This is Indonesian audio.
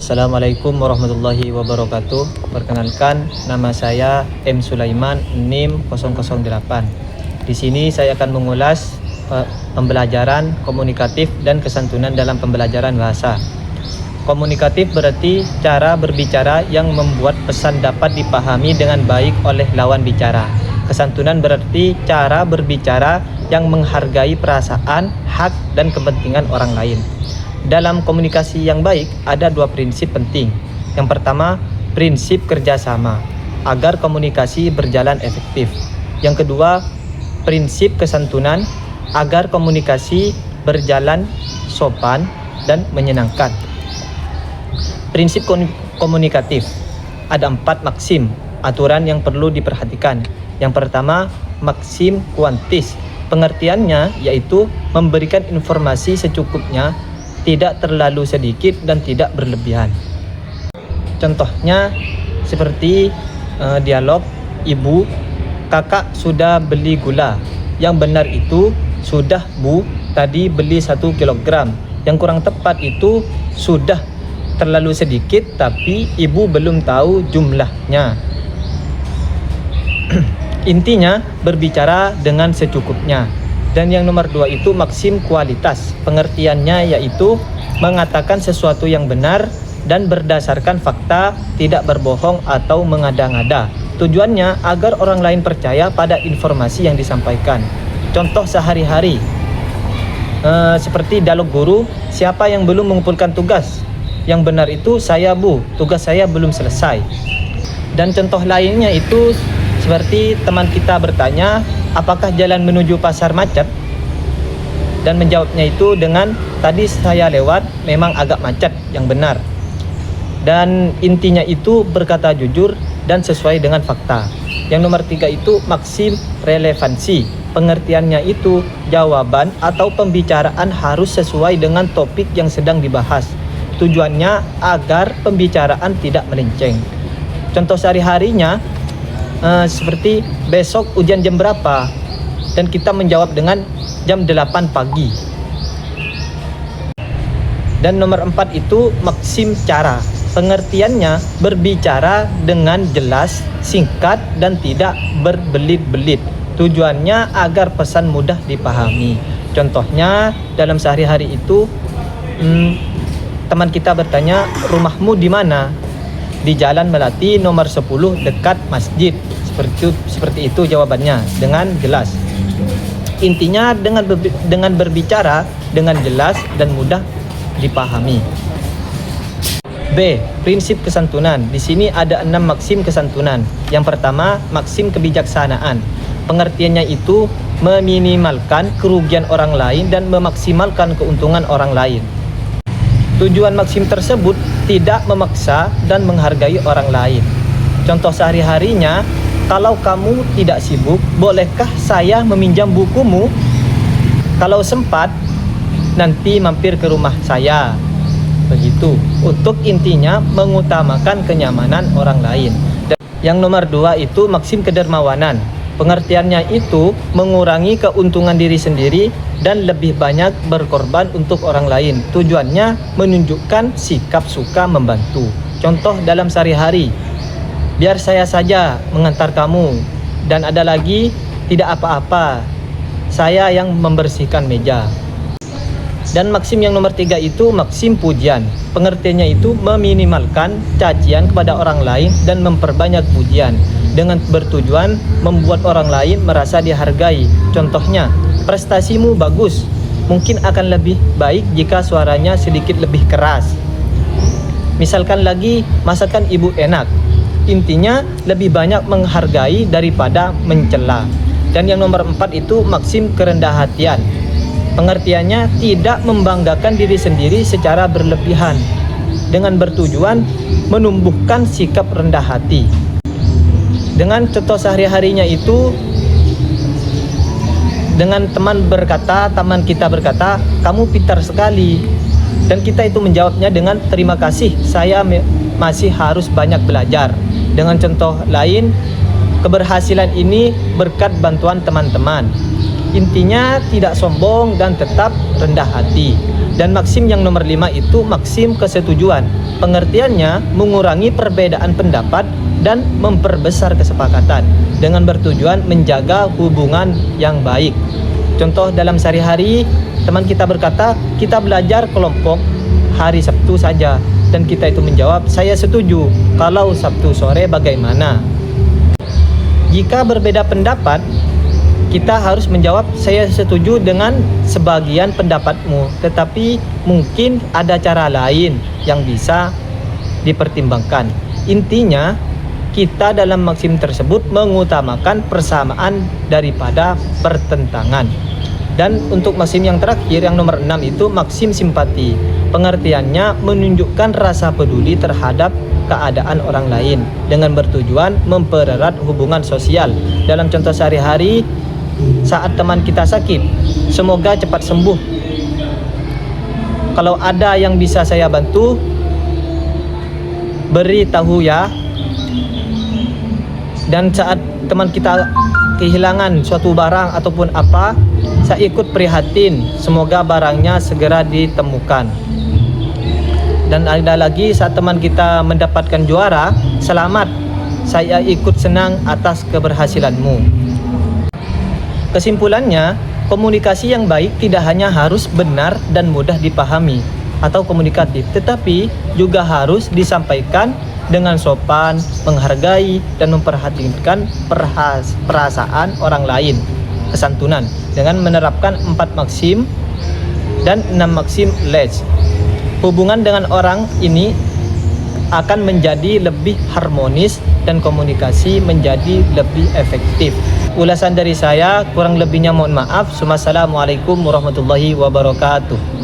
Assalamualaikum warahmatullahi wabarakatuh. Perkenalkan, nama saya M. Sulaiman, NIM 008. Di sini saya akan mengulas pembelajaran komunikatif dan kesantunan dalam pembelajaran bahasa. Komunikatif berarti cara berbicara yang membuat pesan dapat dipahami dengan baik oleh lawan bicara. Kesantunan berarti cara berbicara yang menghargai perasaan, hak, dan kepentingan orang lain. Dalam komunikasi yang baik ada dua prinsip penting. Yang pertama, prinsip kerjasama agar komunikasi berjalan efektif. Yang kedua, prinsip kesantunan agar komunikasi berjalan sopan dan menyenangkan. Prinsip komunikatif ada 4 maksim aturan yang perlu diperhatikan. Yang pertama, maksim kuantis. Pengertiannya yaitu memberikan informasi secukupnya, tidak terlalu sedikit dan tidak berlebihan. Contohnya seperti dialog, ibu, kakak sudah beli gula. Yang benar itu sudah bu, tadi beli 1 kilogram. Yang kurang tepat itu sudah terlalu sedikit tapi ibu belum tahu jumlahnya. Intinya berbicara dengan secukupnya. Dan yang nomor 2 itu maksim kualitas. Pengertiannya yaitu mengatakan sesuatu yang benar dan berdasarkan fakta, tidak berbohong atau mengada-ngada. Tujuannya agar orang lain percaya pada informasi yang disampaikan. Contoh sehari-hari seperti dialog guru, siapa yang belum mengumpulkan tugas? Yang benar itu saya bu, tugas saya belum selesai. Dan contoh lainnya itu seperti teman kita bertanya, apakah jalan menuju pasar macet? Dan menjawabnya itu dengan, tadi saya lewat, memang agak macet, yang benar. Dan intinya itu berkata jujur dan sesuai dengan fakta. Yang nomor 3 itu maksim relevansi. Pengertiannya itu jawaban atau pembicaraan harus sesuai dengan topik yang sedang dibahas. Tujuannya agar pembicaraan tidak melenceng. Contoh sehari-harinya, seperti besok ujian jam berapa, dan kita menjawab dengan jam 8 pagi. Dan nomor 4 itu maksim cara. Pengertiannya berbicara dengan jelas, singkat, dan tidak berbelit-belit. Tujuannya agar pesan mudah dipahami. Contohnya dalam sehari-hari itu teman kita bertanya, rumahmu di mana? Di Jalan Melati nomor 10 dekat masjid. Seperti itu jawabannya dengan jelas. Intinya dengan berbicara dengan jelas dan mudah dipahami. B. Prinsip kesantunan. Di sini ada 6 maksim kesantunan. Yang pertama, maksim kebijaksanaan. Pengertiannya itu meminimalkan kerugian orang lain dan memaksimalkan keuntungan orang lain. Tujuan maksim tersebut tidak memaksa dan menghargai orang lain. Contoh sehari-harinya, kalau kamu tidak sibuk, bolehkah saya meminjam bukumu? Kalau sempat, nanti mampir ke rumah saya. Begitu. Untuk intinya mengutamakan kenyamanan orang lain. Dan yang nomor 2 itu maksim kedermawanan. Pengertiannya itu mengurangi keuntungan diri sendiri dan lebih banyak berkorban untuk orang lain. Tujuannya menunjukkan sikap suka membantu. Contoh dalam sehari-hari, biar saya saja mengantar kamu, dan ada lagi, tidak apa-apa, saya yang membersihkan meja. Dan maksim yang nomor 3 itu maksim pujian. Pengertiannya itu meminimalkan cacian kepada orang lain dan memperbanyak pujian dengan bertujuan membuat orang lain merasa dihargai. Contohnya, prestasimu bagus, mungkin akan lebih baik jika suaranya sedikit lebih keras. Misalkan lagi, masakan ibu enak. Intinya lebih banyak menghargai daripada mencela. Dan yang nomor 4 itu maksim kerendahan hatian. Pengertiannya tidak membanggakan diri sendiri secara berlebihan dengan bertujuan menumbuhkan sikap rendah hati. Dengan contoh sehari-harinya itu, dengan teman kita berkata, kamu pintar sekali. Dan kita itu menjawabnya dengan terima kasih, saya masih harus banyak belajar. Dengan contoh lain, keberhasilan ini berkat bantuan teman-teman. Intinya tidak sombong dan tetap rendah hati. Dan maksim yang nomor 5 itu maksim kesetujuan. Pengertiannya mengurangi perbedaan pendapat dan memperbesar kesepakatan dengan bertujuan menjaga hubungan yang baik. Contoh dalam sehari-hari, teman kita berkata, kita belajar kelompok hari Sabtu saja, dan kita itu menjawab, saya setuju. Kalau Sabtu sore bagaimana? Jika berbeda pendapat, kita harus menjawab, saya setuju dengan sebagian pendapatmu, tetapi mungkin ada cara lain yang bisa dipertimbangkan. Intinya, kita dalam maksim tersebut mengutamakan persamaan daripada pertentangan. Dan untuk maksim yang terakhir, yang nomor 6 itu maksim simpati. Pengertiannya menunjukkan rasa peduli terhadap keadaan orang lain dengan bertujuan mempererat hubungan sosial. Dalam contoh sehari-hari, saat teman kita sakit, semoga cepat sembuh. Kalau ada yang bisa saya bantu, beritahu ya. Dan saat teman kita kehilangan suatu barang ataupun apa, saya ikut prihatin, semoga barangnya segera ditemukan. Dan ada lagi, saat teman kita mendapatkan juara, selamat, saya ikut senang atas keberhasilanmu. Kesimpulannya, komunikasi yang baik tidak hanya harus benar dan mudah dipahami atau komunikatif, tetapi juga harus disampaikan dengan sopan, menghargai, dan memperhatikan perasaan orang lain. Kesantunan dengan menerapkan 4 maksim dan 6 maksim LEDS. Hubungan dengan orang ini akan menjadi lebih harmonis dan komunikasi menjadi lebih efektif. Ulasan dari saya, kurang lebihnya mohon maaf. Wassalamualaikum warahmatullahi wabarakatuh.